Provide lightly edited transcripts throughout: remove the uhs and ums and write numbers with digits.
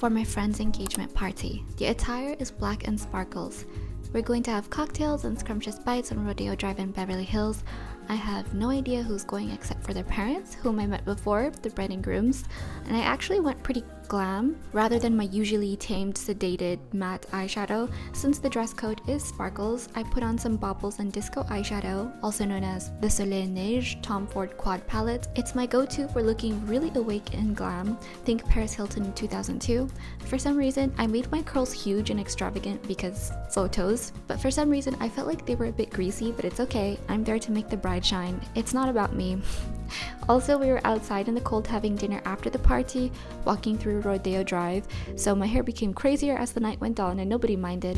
for my friend's engagement party. The attire is black and sparkles. We're going to have cocktails and scrumptious bites on Rodeo Drive in Beverly Hills. I have no idea who's going except for their parents, whom I met before, the bride and grooms, and I actually went pretty glam rather than my usually tamed, sedated matte eyeshadow. Since the dress code is sparkles, I put on some baubles and disco eyeshadow, also known as the Soleil Neige Tom Ford Quad palette. It's my go-to for looking really awake and glam. Think Paris Hilton in 2002. For some reason, I made my curls huge and extravagant because photos, but for some reason I felt like they were a bit greasy, but it's okay. I'm there to make the bride shine. It's not about me. Also, we were outside in the cold having dinner after the party, walking through Rodeo Drive, so my hair became crazier as the night went on and nobody minded.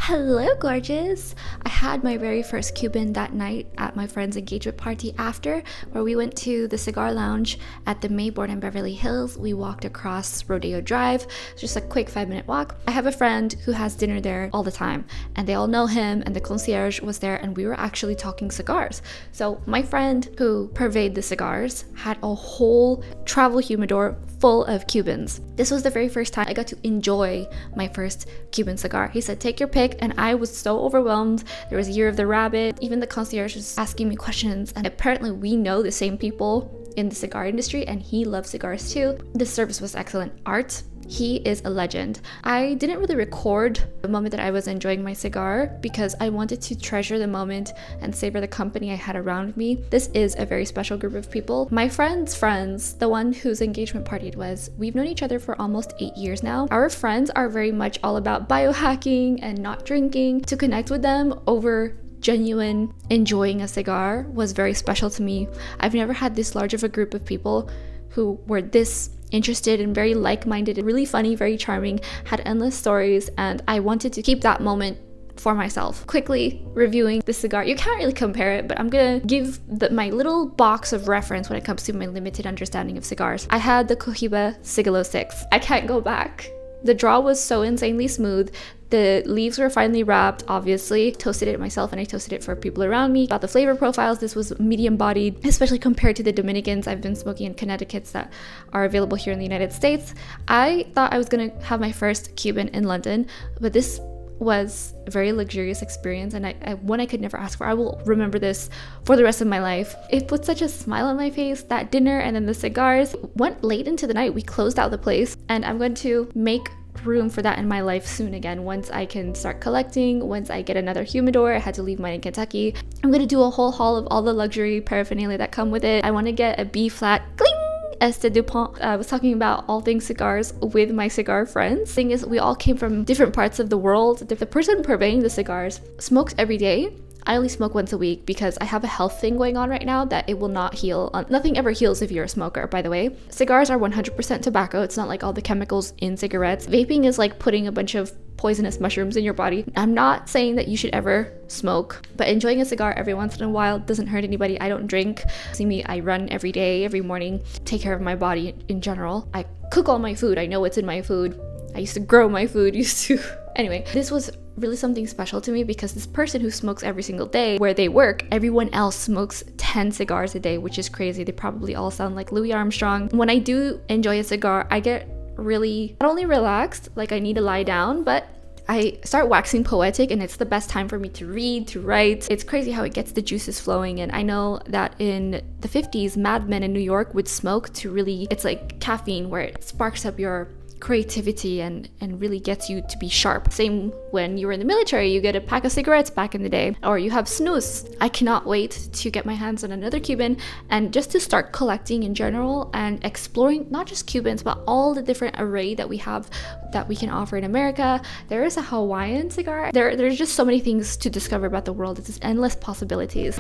Hello gorgeous! I had my very first Cuban that night at my friend's engagement party after, where we went to the cigar lounge at the Maybourne in Beverly Hills. We walked across Rodeo Drive, just a quick 5-minute walk. I have a friend who has dinner there all the time and they all know him, and the concierge was there and we were actually talking cigars. So my friend who purveyed the cigars had a whole travel humidor full of Cubans. This was the very first time I got to enjoy my first Cuban cigar. He said, take your pick, and I was so overwhelmed. There was Year of the Rabbit. Even the concierge was asking me questions, and apparently we know the same people in the cigar industry and he loves cigars too. The service was excellent. Art, he is a legend. I didn't really record the moment that I was enjoying my cigar because I wanted to treasure the moment and savor the company I had around me. This is a very special group of people. My friend's friends, the one whose engagement party it was, we've known each other for almost 8 years now. Our friends are very much all about biohacking and not drinking. To connect with them over genuine enjoying a cigar was very special to me. I've never had this large of a group of people who were this interested and very like-minded, really funny, very charming, had endless stories, and I wanted to keep that moment for myself. Quickly reviewing the cigar, you can't really compare it, but I'm gonna give my little box of reference when it comes to my limited understanding of cigars. I had the Kibbe Sigilo 6. I can't go back. The draw was so insanely smooth. The leaves were finely wrapped, obviously. Toasted it myself and I toasted it for people around me. About the flavor profiles, this was medium bodied, especially compared to the Dominicans I've been smoking in Connecticut's that are available here in the United States. I thought I was gonna have my first Cuban in London, but this was a very luxurious experience and one I could never ask for. I will remember this for the rest of my life. It put such a smile on my face, that dinner and then the cigars. Went late into the night, we closed out the place, and I'm going to make room for that in my life soon again. Once I can start collecting, once I get another humidor, I had to leave mine in Kentucky. I'm gonna do a whole haul of all the luxury paraphernalia that come with it. I want to get a B flat cling Este Dupont. I was talking about all things cigars with my cigar friends. Thing is, we all came from different parts of the world. The person purveying the cigars smokes every day. I only smoke once a week because I have a health thing going on right now that it will not heal. Nothing ever heals if you're a smoker, by the way. Cigars are 100% tobacco. It's not like all the chemicals in cigarettes. Vaping is like putting a bunch of poisonous mushrooms in your body. I'm not saying that you should ever smoke, but enjoying a cigar every once in a while doesn't hurt anybody. I don't drink. See me, I run every day, every morning, take care of my body in general. I cook all my food. I know what's in my food. I used to grow my food, Anyway, this was really something special to me because this person who smokes every single day where they work, everyone else smokes 10 cigars a day, which is crazy. They probably all sound like Louis Armstrong. When I do enjoy a cigar, I get really not only relaxed, like I need to lie down, but I start waxing poetic, and it's the best time for me to read, to write. It's crazy how it gets the juices flowing. And I know that in the 50s, Mad Men in New York would smoke to really, it's like caffeine where it sparks up your creativity and really gets you to be sharp. Same when you were in the military, you get a pack of cigarettes back in the day, or you have snus. I cannot wait to get my hands on another Cuban and just to start collecting in general and exploring not just Cubans, but all the different array that we have that we can offer in America. There is a Hawaiian cigar. There's just so many things to discover about the world. It's just endless possibilities.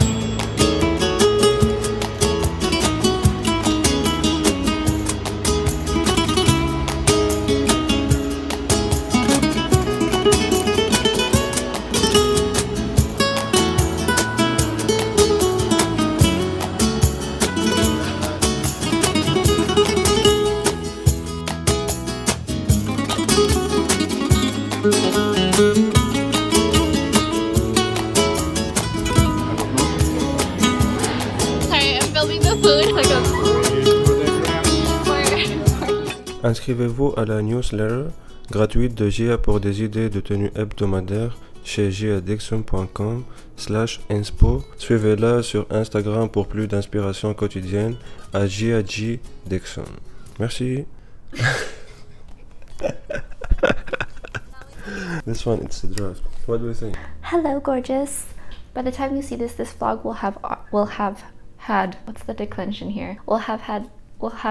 Inscrivez-vous à la newsletter gratuite de GIA pour des idées de tenue hebdomadaire chez giadixon.com/inspo. Suivez-la sur Instagram pour plus d'inspiration quotidienne à GIAG Dixon. Merci. This one, it's a draft. What do you think? Hello, gorgeous. By the time you see this vlog will have had, what's the declension here? Will have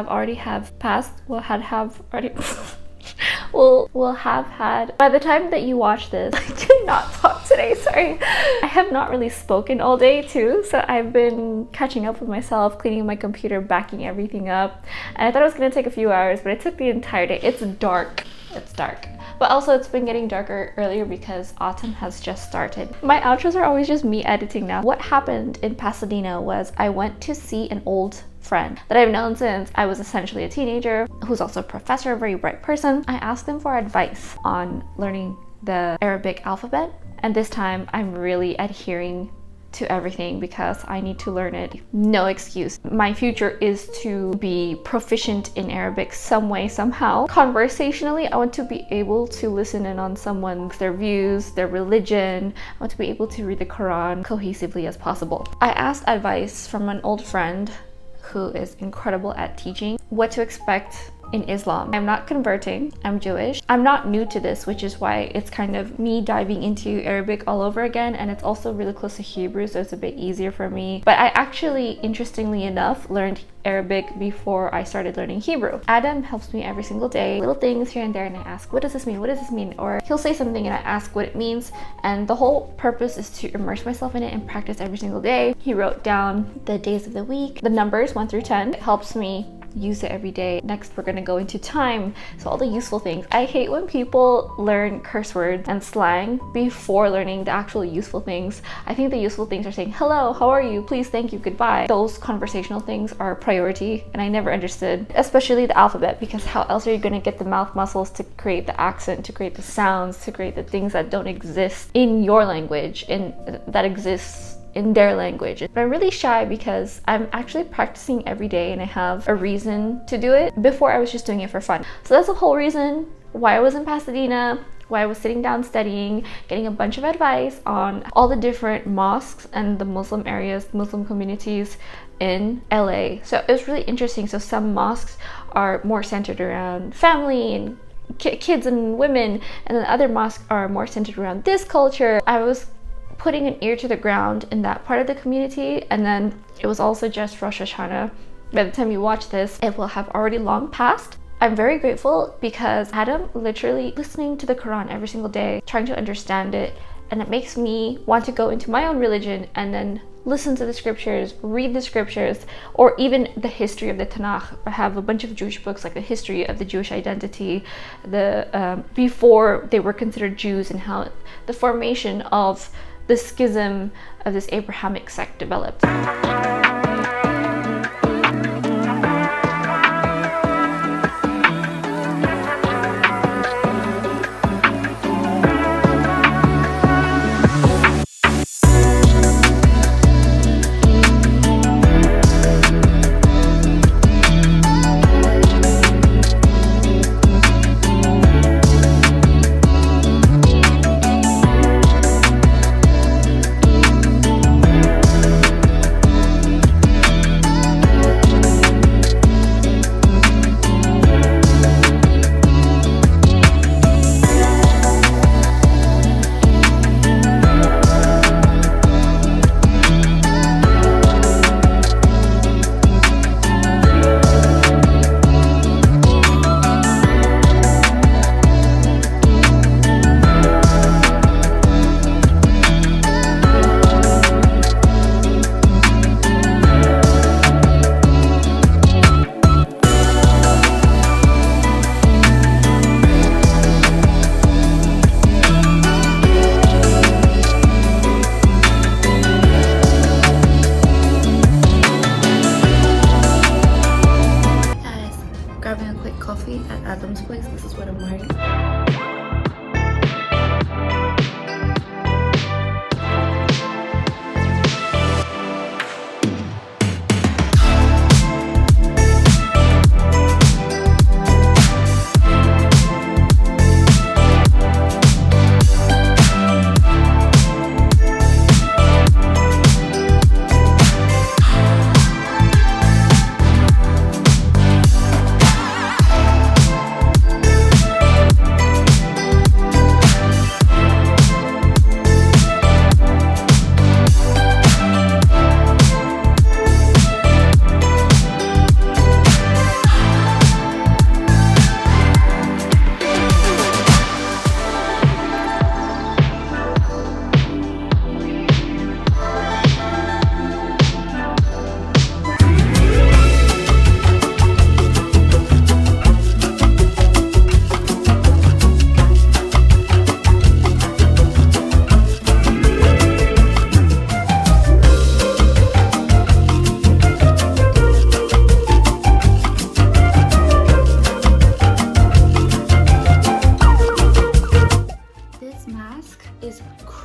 already by the time that you watch this, I did not talk today, sorry. I have not really spoken all day too, so I've been catching up with myself, cleaning my computer, backing everything up, and I thought it was gonna take a few hours, but it took the entire day. It's dark. But also it's been getting darker earlier because autumn has just started. My outros are always just me editing now. What happened in Pasadena was I went to see an old friend that I've known since I was essentially a teenager, who's also a professor, a very bright person. I asked him for advice on learning the Arabic alphabet, and this time I'm really adhering to everything because I need to learn it. No excuse. My future is to be proficient in Arabic some way, somehow. Conversationally, I want to be able to listen in on someone's, their views, their religion. I want to be able to read the Quran cohesively as possible. I asked advice from an old friend who is incredible at teaching what to expect in Islam. I'm not converting, I'm Jewish. I'm not new to this, which is why it's kind of me diving into Arabic all over again, and it's also really close to Hebrew, so it's a bit easier for me. But I actually, interestingly enough, learned Arabic before I started learning Hebrew. Adam helps me every single day, little things here and there, and I ask, what does this mean? What does this mean? Or he'll say something and I ask what it means, and the whole purpose is to immerse myself in it and practice every single day. He wrote down the days of the week, the numbers 1 through 10. It helps me use it every day. Next, we're gonna go into time, so all the useful things. I hate when people learn curse words and slang before learning the actual useful things. I think the useful things are saying hello, how are you, please, thank you, goodbye. Those conversational things are priority, and I never understood, especially the alphabet, because how else are you gonna get the mouth muscles to create the accent, to create the sounds, to create the things that don't exist in your language and that exists in their language. But I'm really shy because I'm actually practicing every day and I have a reason to do it. Before, I was just doing it for fun. So that's the whole reason why I was in Pasadena, why I was sitting down studying, getting a bunch of advice on all the different mosques and the Muslim areas, Muslim communities in LA. So it was really interesting. So some mosques are more centered around family and kids and women, and then other mosques are more centered around this culture. I was putting an ear to the ground in that part of the community, and then it was also just Rosh Hashanah. By the time you watch this, it will have already long passed. I'm very grateful because Adam literally listening to the Quran every single day, trying to understand it, and it makes me want to go into my own religion and then listen to the scriptures, read the scriptures, or even the history of the Tanakh. I have a bunch of Jewish books, like the history of the Jewish identity, the before they were considered Jews, and how the formation of the schism of this Abrahamic sect developed. this is what I'm wearing.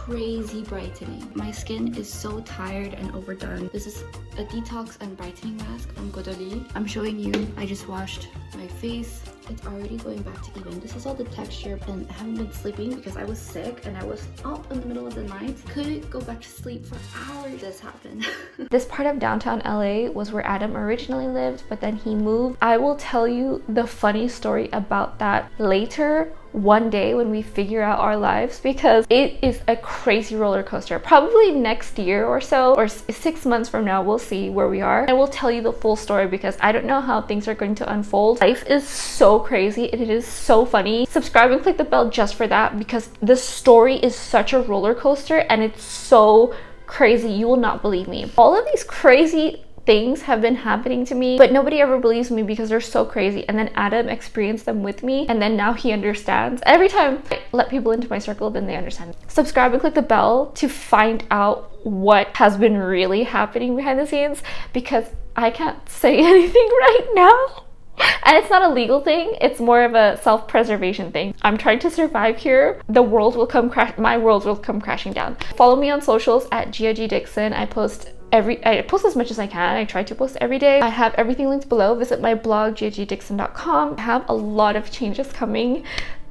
Crazy brightening. My skin is so tired and overdone. This is a detox and brightening mask from Godoli. I'm showing you, I just washed my face. It's already going back to even. This is all the texture, and I haven't been sleeping because I was sick and I was up in the middle of the night. Couldn't go back to sleep for hours. This happened. This part of downtown LA was where Adam originally lived, but then he moved. I will tell you the funny story about that later one day when we figure out our lives, because it is a crazy roller coaster. Probably next year or so, or 6 months from now, we'll see where we are. I will tell you the full story because I don't know how things are going to unfold. Life is so crazy and it is so funny. Subscribe and click the bell just for that, because the story is such a roller coaster and it's so crazy. You will not believe me. All of these crazy things have been happening to me, but nobody ever believes me because they're so crazy. And then Adam experienced them with me, and then now he understands. Every time I let people into my circle, then they understand. Subscribe and click the bell to find out what has been really happening behind the scenes, because I can't say anything right now. And it's not a legal thing, it's more of a self-preservation thing. I'm trying to survive here. The world will come my world will come crashing down. Follow me on socials at GRWM. I post as much as I can. I try to post every day. I have everything linked below. Visit my blog, grwdixon.com. I have a lot of changes coming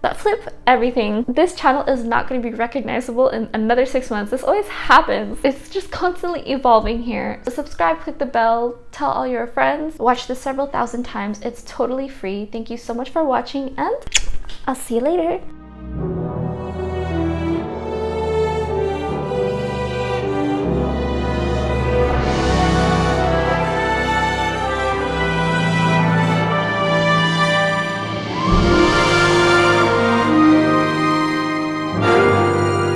that flip everything. This channel is not going to be recognizable in another 6 months. This always happens. It's just constantly evolving here. So subscribe, click the bell, tell all your friends. Watch this several thousand times. It's totally free. Thank you so much for watching, and I'll see you later.